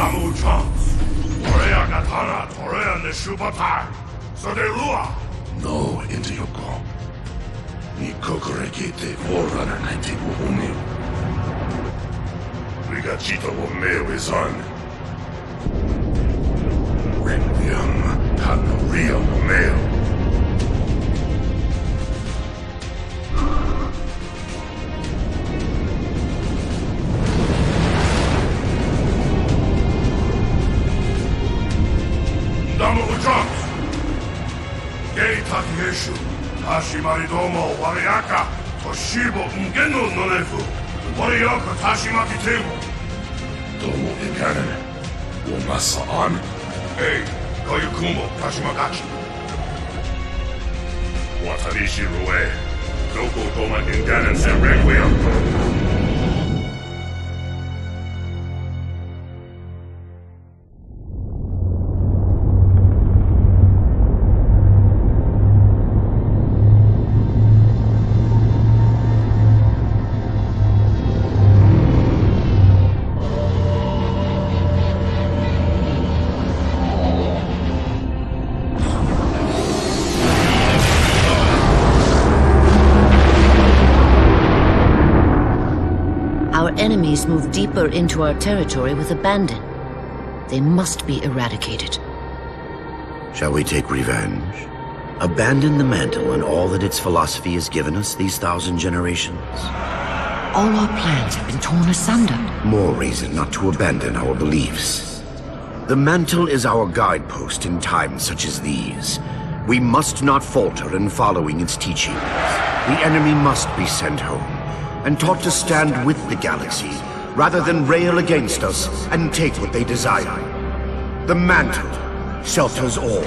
Namu chance. Korea Katana, Torea and the Shubatai. So they lua. No, into your call. Ni kokorekite forerunner naiti wuhumeu. Rigachita wumeu is on. Requiem Hanaria wumeu. Takeshu, Tashimari Domo, Wariaka, Toshibo, Ngeno Nonefu, Wariaka Tashimaki Table. Domo Ikanen, Womasa on. Hey, Koyukumo, Tashimakachi. Watarishi Rue, Doko Doma Inganen Sen Requiem. Enemies move deeper into our territory with abandon. They must be eradicated. Shall we take revenge? Abandon the mantle and all that its philosophy has given us these 1,000 generations? All our plans have been torn asunder. More reason not to abandon our beliefs. The mantle is our guidepost in times such as these. We must not falter in following its teachings. The enemy must be sent home and taught to stand with the galaxy, rather than rail against us and take what they desire. The mantle shelters all.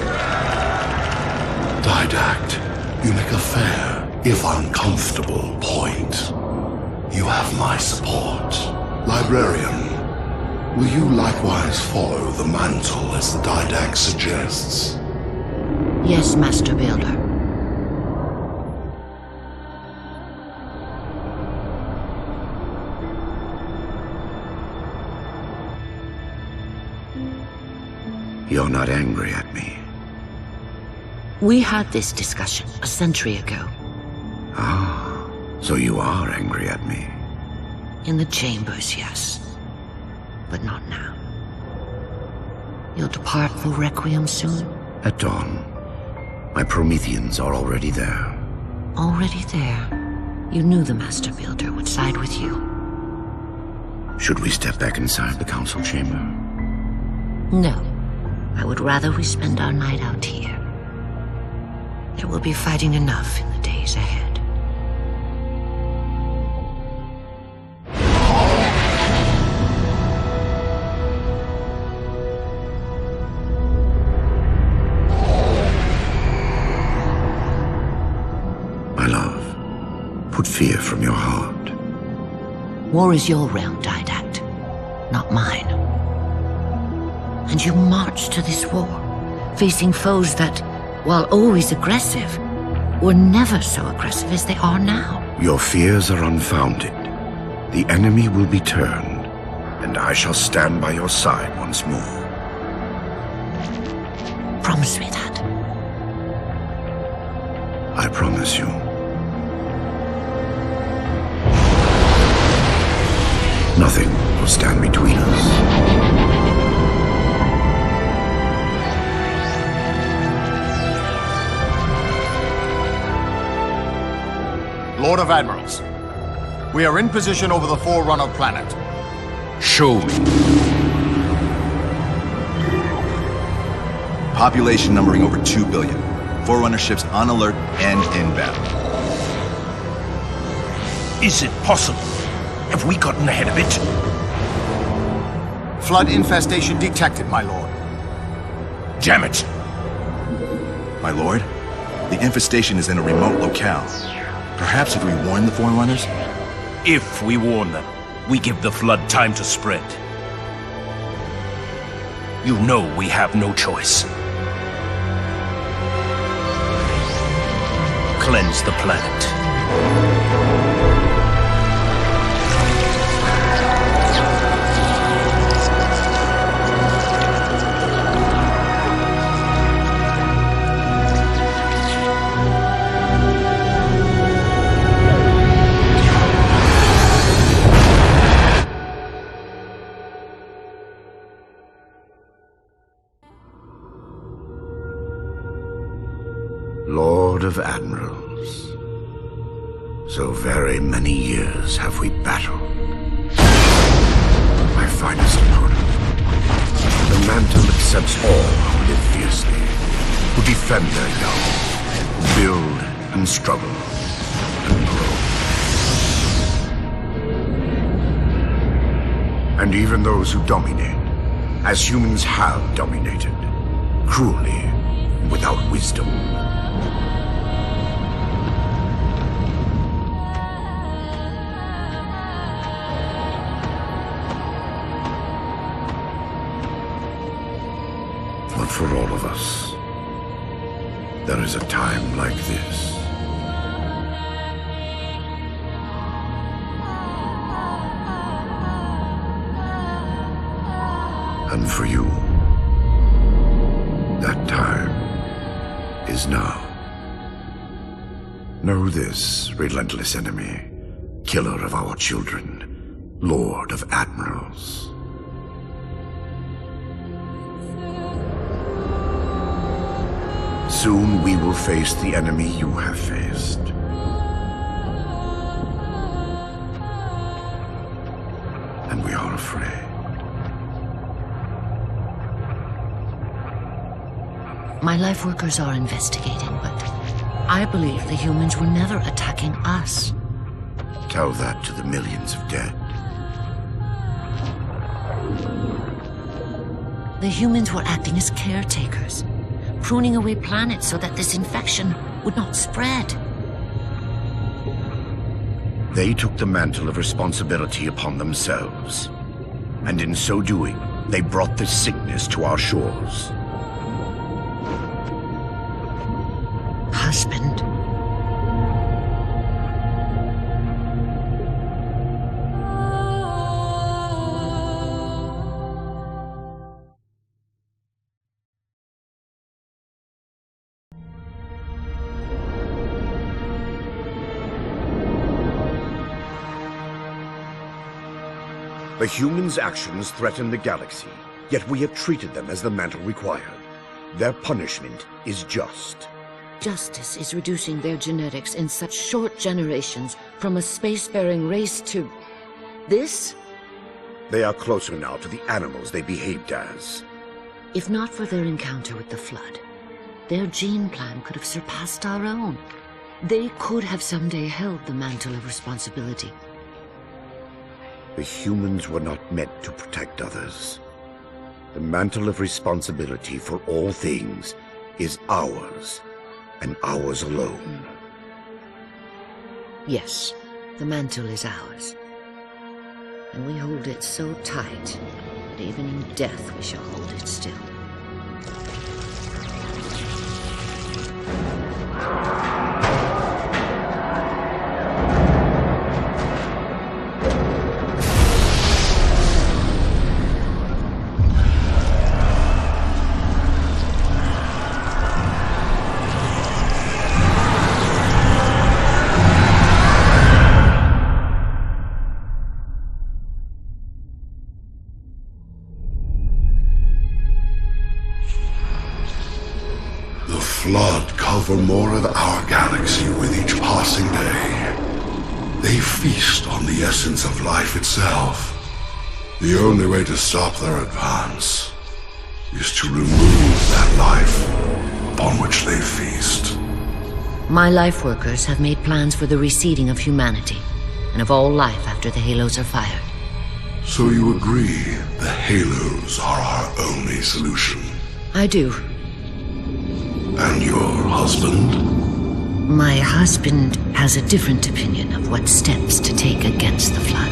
Didact, you make a fair, if uncomfortable, point. You have my support. Librarian, will you likewise follow the mantle as the Didact suggests? Yes, Master Builder. You're not angry at me. We had this discussion a century ago. Ah, so you are angry at me. In the chambers, yes. But not now. You'll depart for Requiem soon? At dawn. My Prometheans are already there. Already there? You knew the Master Builder would side with you. Should we step back inside the council chamber? No. I would rather we spend our night out here. There will be fighting enough in the days ahead. My love, put fear from your heart. War is your realm, Didact, not mine. And you marched to this war, facing foes that, while always aggressive, were never so aggressive as they are now. Your fears are unfounded. The enemy will be turned, and I shall stand by your side once more. Promise me that. I promise you. Nothing will stand between us. Lord of Admirals, we are in position over the Forerunner planet. Show me. Population numbering over 2 billion. Forerunner ships on alert and inbound. Is it possible? Have we gotten ahead of it? Flood infestation detected, my lord. Damn it! My lord, the infestation is in a remote locale. Perhaps if we warn the Forerunners? If we warn them, we give the Flood time to spread. You know we have no choice. Cleanse the planet. Lord of Admirals. So very many years have we battled. My finest opponent. The mantle accepts all who live fiercely, who defend their young, who build and struggle and grow. And even those who dominate, as humans have dominated, cruelly, without wisdom. But for all of us, there is a time like this. And for you, that time is now. Know this, relentless enemy, killer of our children, Lord of Admirals. Soon we will face the enemy you have faced. And we are afraid. My life workers are investigating, but I believe the humans were never attacking us. Tell that to the millions of dead. The humans were acting as caretakers, pruning away planets so that this infection would not spread. They took the mantle of responsibility upon themselves. And in so doing, they brought this sickness to our shores. Husband. The humans' actions threaten the galaxy, yet we have treated them as the mantle required. Their punishment is just. Justice is reducing their genetics in such short generations from a spacefaring race to... this? They are closer now to the animals they behaved as. If not for their encounter with the Flood, their gene plan could have surpassed our own. They could have someday held the mantle of responsibility. The humans were not meant to protect others. The mantle of responsibility for all things is ours, and ours alone. Yes, the mantle is ours. And we hold it so tight that even in death we shall hold it still. Flood cover more of our galaxy with each passing day. They feast on the essence of life itself. The only way to stop their advance is to remove that life upon which they feast. My life workers have made plans for the reseeding of humanity, and of all life after the halos are fired. So you agree the halos are our only solution? I do. And your husband? My husband has a different opinion of what steps to take against the Flood.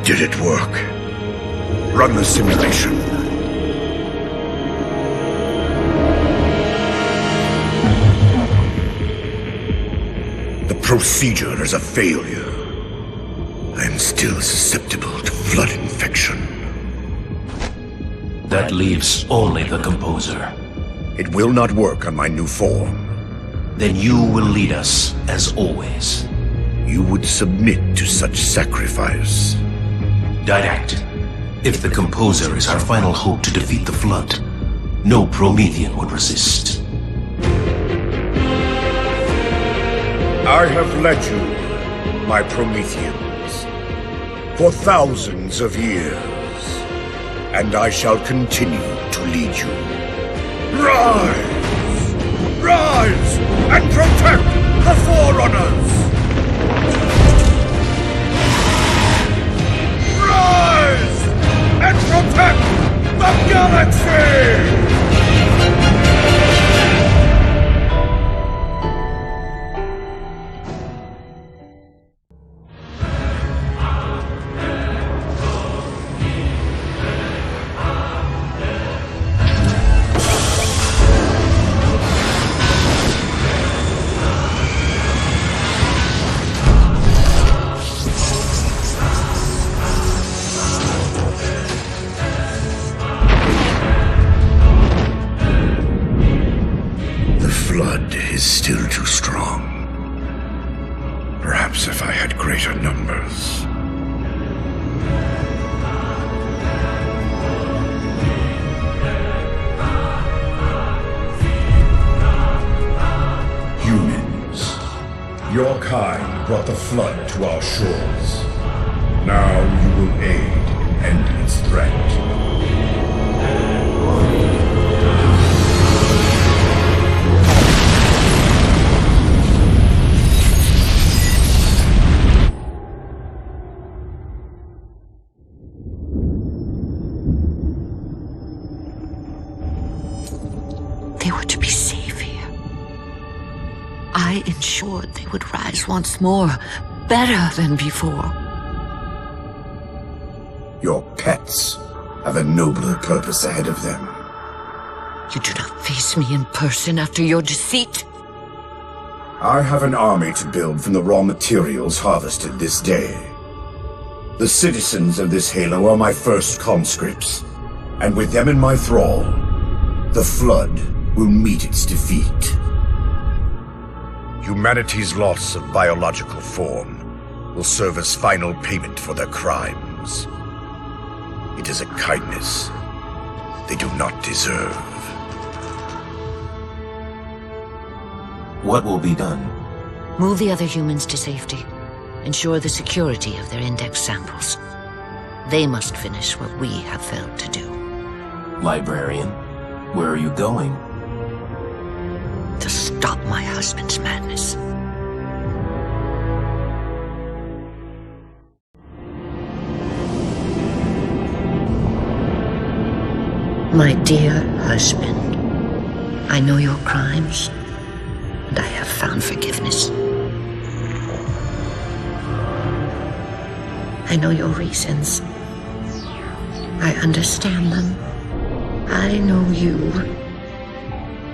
Did it work? Run the simulation. The procedure is a failure. I am still susceptible to Flood infection. That leaves only the Composer. It will not work on my new form. Then you will lead us, as always. You would submit to such sacrifice. Didactic. If the Composer is our final hope to defeat the Flood, no Promethean would resist. I have led you, my Prometheans, for thousands of years, and I shall continue to lead you. Rise! Rise and protect the Forerunners! Rise and protect the galaxy! Still too strong. Perhaps if I had greater numbers. Humans, your kind brought the Flood to our shores. Now you will aid in ending its threat. They were to be safe here. I ensured they would rise once more, better than before. Your pets have a nobler purpose ahead of them. You do not face me in person after your deceit. I have an army to build from the raw materials harvested this day. The citizens of this Halo are my first conscripts, and with them in my thrall, the Flood will meet its defeat. Humanity's loss of biological form will serve as final payment for their crimes. It is a kindness they do not deserve. What will be done? Move the other humans to safety. Ensure the security of their index samples. They must finish what we have failed to do. Librarian, where are you going? To stop my husband's madness. My dear husband, I know your crimes, and I have found forgiveness. I know your reasons. I understand them. I know you.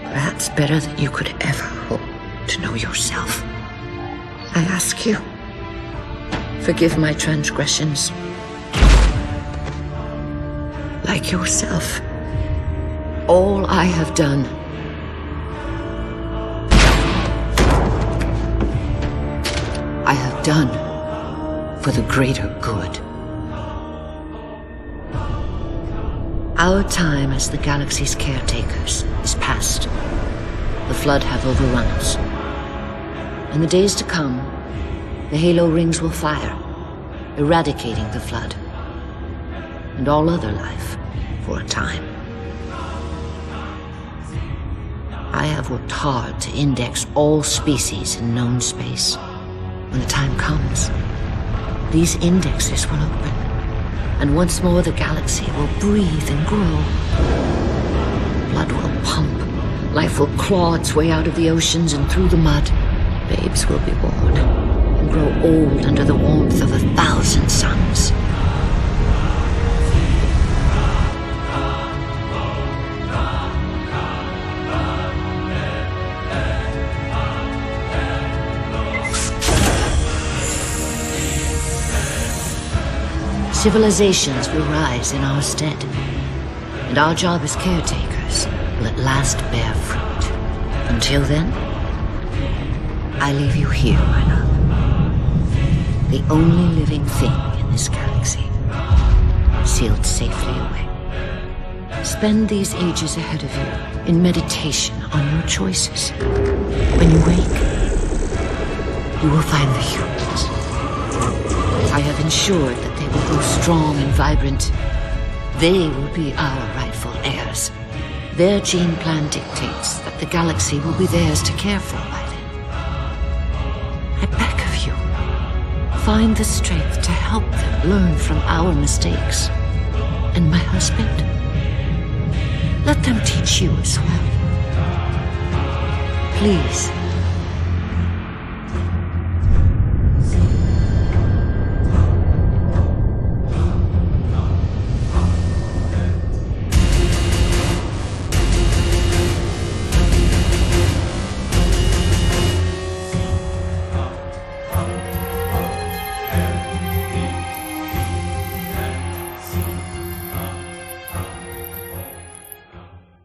Perhaps better than you could ever hope to know yourself. I ask you, forgive my transgressions. Like yourself, all I have done I have done for the greater good. Our time as the galaxy's caretakers is past. The Flood have overrun us. In the days to come, the Halo rings will fire, eradicating the Flood and all other life for a time. I have worked hard to index all species in known space. When the time comes, these indexes will open, and once more the galaxy will breathe and grow. Blood will pump, life will claw its way out of the oceans and through the mud. Babes will be born and grow old under the warmth of 1,000 suns. Civilizations will rise in our stead, and our job as caretakers will at last bear fruit. Until then, I leave you here, my love. The only living thing in this galaxy. sealed safely away. Spend these ages ahead of you in meditation on your choices. When you wake, you will find the humans. I have ensured that they will grow strong and vibrant. They will be our rightful heirs. Their gene plan dictates that the galaxy will be theirs to care for by then. I beg of you, find the strength to help them learn from our mistakes. And my husband, let them teach you as well. Please,